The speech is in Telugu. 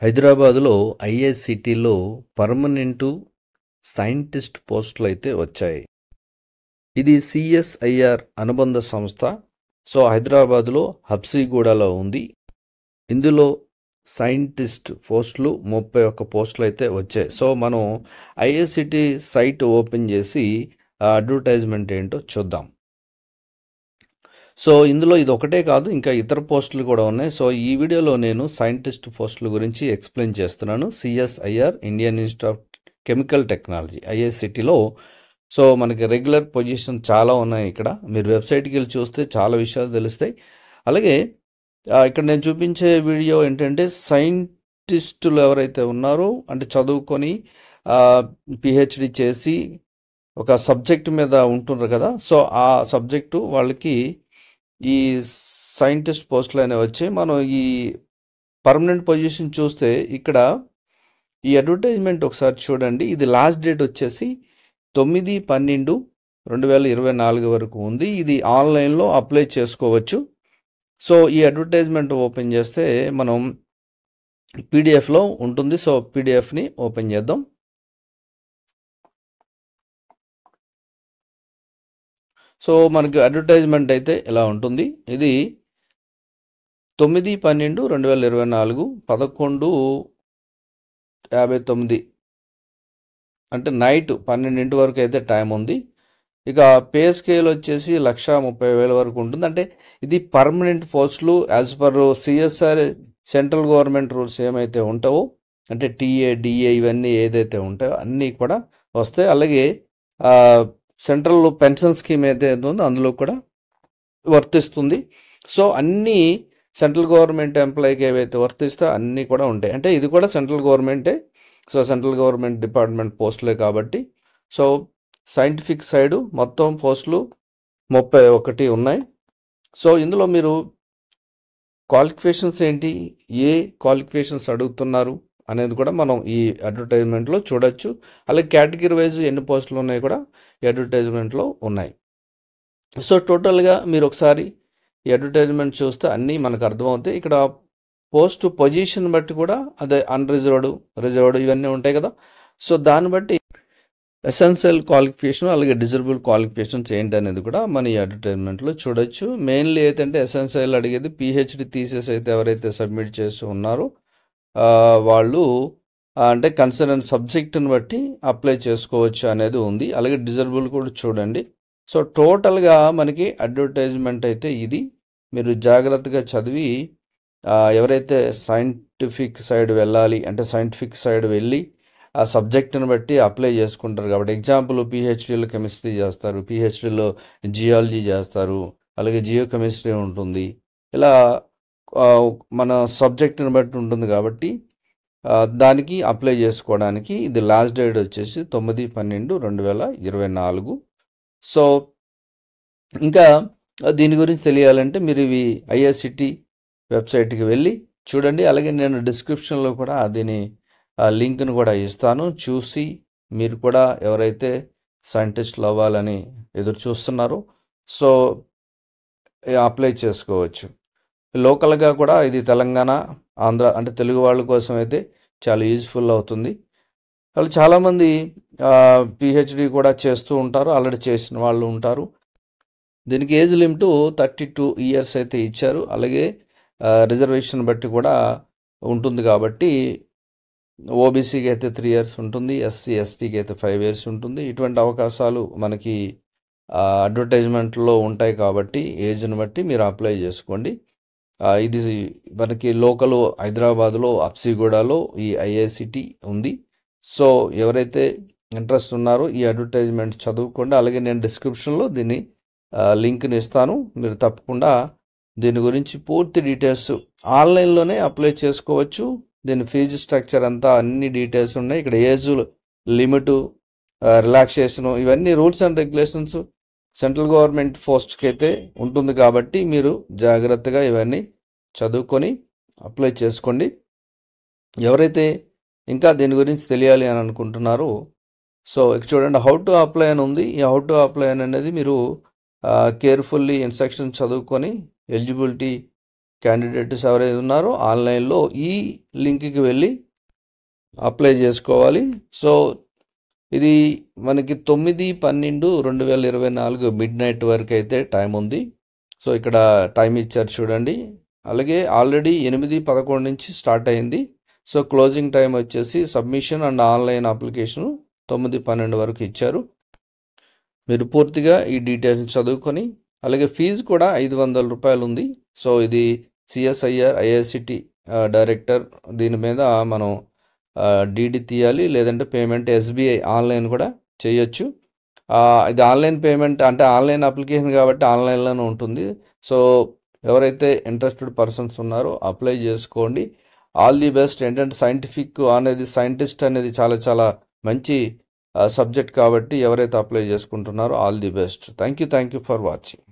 హైదరాబాదులో ఐఐసిటిలో పర్మనెంటు సైంటిస్ట్ పోస్టులు అయితే వచ్చాయి. ఇది సిఎస్ఐఆర్ అనుబంధ సంస్థ. సో హైదరాబాదులో హబ్సిగూడలో ఉంది. ఇందులో సైంటిస్ట్ పోస్టులు 31 పోస్టులు అయితే వచ్చాయి. సో మనం ఐఐసిటి సైట్ ఓపెన్ చేసి అడ్వర్టైజ్మెంట్ ఏంటో చూద్దాం. సో ఇందులో ఇది ఒకటే కాదు, ఇంకా ఇతర పోస్టులు కూడా ఉన్నాయి. సో ఈ వీడియోలో నేను సైంటిస్ట్ పోస్టుల గురించి ఎక్స్ప్లెయిన్ చేస్తున్నాను. CSIR Indian Institute of Chemical Technology ఐఐసిటిలో. సో మనకి రెగ్యులర్ పొజిషన్ చాలా ఉన్నాయి. ఇక్కడ మీరు వెబ్సైట్కి వెళ్ళి చూస్తే చాలా విషయాలు తెలుస్తాయి. అలాగే ఇక్కడ నేను చూపించే వీడియో ఏంటంటే సైంటిస్టులు ఎవరైతే ఉన్నారో, అంటే చదువుకొని పిహెచ్డి చేసి ఒక సబ్జెక్ట్ మీద ఉంటున్నారు కదా, సో ఆ సబ్జెక్టు వాళ్ళకి ఈ సైంటిస్ట్ పోస్టులు అనేవి వచ్చి మనం ఈ పర్మనెంట్ పొజిషన్ చూస్తే ఇక్కడ ఈ అడ్వర్టైజ్మెంట్ ఒకసారి చూడండి. ఇది లాస్ట్ డేట్ వచ్చేసి 9/12/2024 వరకు ఉంది. ఇది ఆన్లైన్లో అప్లై చేసుకోవచ్చు. సో ఈ అడ్వర్టైజ్మెంట్ ఓపెన్ చేస్తే మనం పీడిఎఫ్లో ఉంటుంది. సో పీడిఎఫ్ని ఓపెన్ చేద్దాం. సో మనకి అడ్వర్టైజ్మెంట్ అయితే ఇలా ఉంటుంది. ఇది 9/12/2024 11:59 అంటే నైట్ 12 వరకు అయితే టైం ఉంది. ఇక పే స్కేల్ వచ్చేసి 1,30,000 వరకు ఉంటుంది. అంటే ఇది పర్మనెంట్ పోస్టులు as per CSR central government rules ఏమైతే ఉంటావో, అంటే టీఏ డిఏ ఇవన్నీ ఏదైతే ఉంటాయో అన్నీ కూడా వస్తాయి. అలాగే సెంట్రల్ పెన్షన్ స్కీమ్ ఏదైతే ఉందో అందులో కూడా వర్తిస్తుంది. సో అన్నీ సెంట్రల్ గవర్నమెంట్ ఎంప్లాయీకి ఏవైతే వర్తిస్తే అన్నీ కూడా ఉంటాయి. అంటే ఇది కూడా సెంట్రల్ గవర్నమెంటే. సో సెంట్రల్ గవర్నమెంట్ డిపార్ట్మెంట్ పోస్టులే కాబట్టి. సో సైంటిఫిక్ సైడు మొత్తం పోస్టులు 31 ఉన్నాయి. సో ఇందులో మీరు క్వాలిఫికేషన్స్ ఏంటి, ఏ క్వాలిఫికేషన్స్ అడుగుతున్నారు అనేది కూడా మనం ఈ అడ్వర్టైజ్మెంట్లో చూడొచ్చు. అలాగే కేటగిరీ వైజ్ ఎన్ని పోస్టులు ఉన్నాయి కూడా ఈ అడ్వర్టైజ్మెంట్లో ఉన్నాయి. సో టోటల్గా మీరు ఒకసారి ఈ అడ్వర్టైజ్మెంట్ చూస్తే అన్నీ మనకు అర్థమవుతాయి. ఇక్కడ పోస్ట్ పొజిషన్ బట్టి కూడా అదే అన్రిజర్వ్డ్, రిజర్వ్డ్ ఇవన్నీ ఉంటాయి కదా. సో దాన్ని బట్టి ఎసెన్షియల్ క్వాలిఫికేషన్ అలాగే డిజరబుల్ క్వాలిఫికేషన్స్ ఏంటి అనేది కూడా మన ఈ అడ్వర్టైజ్మెంట్లో చూడొచ్చు. మెయిన్లీ ఏంటంటే ఎసెన్షియల్ అడిగేది పిహెచ్డి థీసిస్ అయితే ఎవరైతే సబ్మిట్ చేస్తూ ఉన్నారో వాళ్ళు అంటే కన్సర్న్ సబ్జెక్టుని బట్టి అప్లై చేసుకోవచ్చు అనేది ఉంది. అలాగే డిజరబుల్ కూడా చూడండి. సో టోటల్గా మనకి అడ్వర్టైజ్మెంట్ అయితే ఇది. మీరు జాగ్రత్తగా చదివి ఎవరైతే సైంటిఫిక్ సైడ్ వెళ్ళాలి అంటే సైంటిఫిక్ సైడ్ వెళ్ళి ఆ సబ్జెక్టుని బట్టి అప్లై చేసుకుంటారు కాబట్టి, ఎగ్జాంపుల్ పిహెచ్డీలో కెమిస్ట్రీ చేస్తారు, పిహెచ్డీలో జియాలజీ చేస్తారు, అలాగే జియో కెమిస్ట్రీ ఉంటుంది. ఇలా మన సబ్జెక్టుని బట్టి ఉంటుంది కాబట్టి దానికి అప్లై చేసుకోవడానికి ఇది లాస్ట్ డేట్ వచ్చేసి 9/12/2024. సో ఇంకా దీని గురించి తెలియాలంటే మీరు ఇవి ఐఐసిటి వెబ్సైట్కి వెళ్ళి చూడండి. అలాగే నేను డిస్క్రిప్షన్లో కూడా దీని లింక్ను కూడా ఇస్తాను. చూసి మీరు కూడా ఎవరైతే సైంటిస్టులు అవ్వాలని ఎదురు చూస్తున్నారో సో అప్లై చేసుకోవచ్చు. లోకల్గా కూడా ఇది తెలంగాణ, ఆంధ్ర అంటే తెలుగు వాళ్ళ కోసం అయితే చాలా యూజ్ఫుల్ అవుతుంది. వాళ్ళు చాలామంది పిహెచ్డి కూడా చేస్తూ ఉంటారు, ఆల్రెడీ చేసిన వాళ్ళు ఉంటారు. దీనికి ఏజ్ లిమిట్ 32 ఇయర్స్ అయితే ఇచ్చారు. అలాగే రిజర్వేషన్ బట్టి కూడా ఉంటుంది కాబట్టి ఓబీసీకి అయితే 3 ఇయర్స్ ఉంటుంది, ఎస్సీ ఎస్టీకి అయితే 5 ఇయర్స్ ఉంటుంది. ఇటువంటి అవకాశాలు మనకి అడ్వర్టైజ్మెంట్లో ఉంటాయి కాబట్టి ఏజ్ని బట్టి మీరు అప్లై చేసుకోండి. ఇది మనకి లోకల్ హైదరాబాద్లో హబ్సిగూడలో ఈ ఐఐసిటి ఉంది. సో ఎవరైతే ఇంట్రెస్ట్ ఉన్నారో ఈ అడ్వర్టైజ్మెంట్ చదువుకోండి. అలాగే నేను డిస్క్రిప్షన్లో దీన్ని లింక్ని ఇస్తాను. మీరు తప్పకుండా దీని గురించి పూర్తి డీటెయిల్స్ ఆన్లైన్లోనే అప్లై చేసుకోవచ్చు. దీని ఫీజు స్ట్రక్చర్ అంతా అన్ని డీటెయిల్స్ ఉన్నాయి. ఇక్కడ ఏజ్ లిమిటు, రిలాక్సేషను ఇవన్నీ rules and regulations central government పోస్ట్కి అయితే ఉంటుంది కాబట్టి మీరు జాగ్రత్తగా ఇవన్నీ చదువుకొని అప్లై చేసుకోండి. ఎవరైతే ఇంకా దీని గురించి తెలియాలి అని అనుకుంటున్నారో సో ఇక్కడ చూడండి, హౌ టు అప్లై అని ఉంది. ఈ హౌ టు అప్లై అనేది మీరు కేర్ఫుల్లీ ఇన్స్ట్రక్షన్ చదువుకొని ఎలిజిబిలిటీ క్యాండిడేట్స్ ఎవరైతే ఉన్నారో ఆన్లైన్లో ఈ లింక్కి వెళ్ళి అప్లై చేసుకోవాలి. సో ఇది మనకి 9/12/2024 మిడ్ నైట్ వరకు అయితే టైం ఉంది. సో ఇక్కడ టైం ఇచ్చారు చూడండి. అలాగే ఆల్రెడీ 8/11 నుంచి స్టార్ట్ అయింది. సో క్లోజింగ్ టైం వచ్చేసి సబ్మిషన్ అండ్ ఆన్లైన్ అప్లికేషన్ 9/12 వరకు ఇచ్చారు. మీరు పూర్తిగా ఈ డీటెయిల్స్ చదువుకొని, అలాగే ఫీజు కూడా 500 రూపాయలు ఉంది. సో ఇది సిఎస్ఐఆర్ ఐఐసిటి డైరెక్టర్, దీని మీద మనం డీడీ తీయాలి, లేదంటే పేమెంట్ ఎస్బీఐ ఆన్లైన్ కూడా చేయొచ్చు. ఇది ఆన్లైన్ పేమెంట్ అంటే ఆన్లైన్ అప్లికేషన్ కాబట్టి ఆన్లైన్లోనే ఉంటుంది. సో ఎవరైతే ఇంట్రెస్టెడ్ పర్సన్స్ ఉన్నారో అప్లై చేసుకోండి. All the best. ఏంటంటే సైంటిస్ట్ అనేది చాలా చాలా మంచి సబ్జెక్ట్ కాబట్టి ఎవరైతే అప్లై చేసుకుంటున్నారో all the best. Thank you for watching.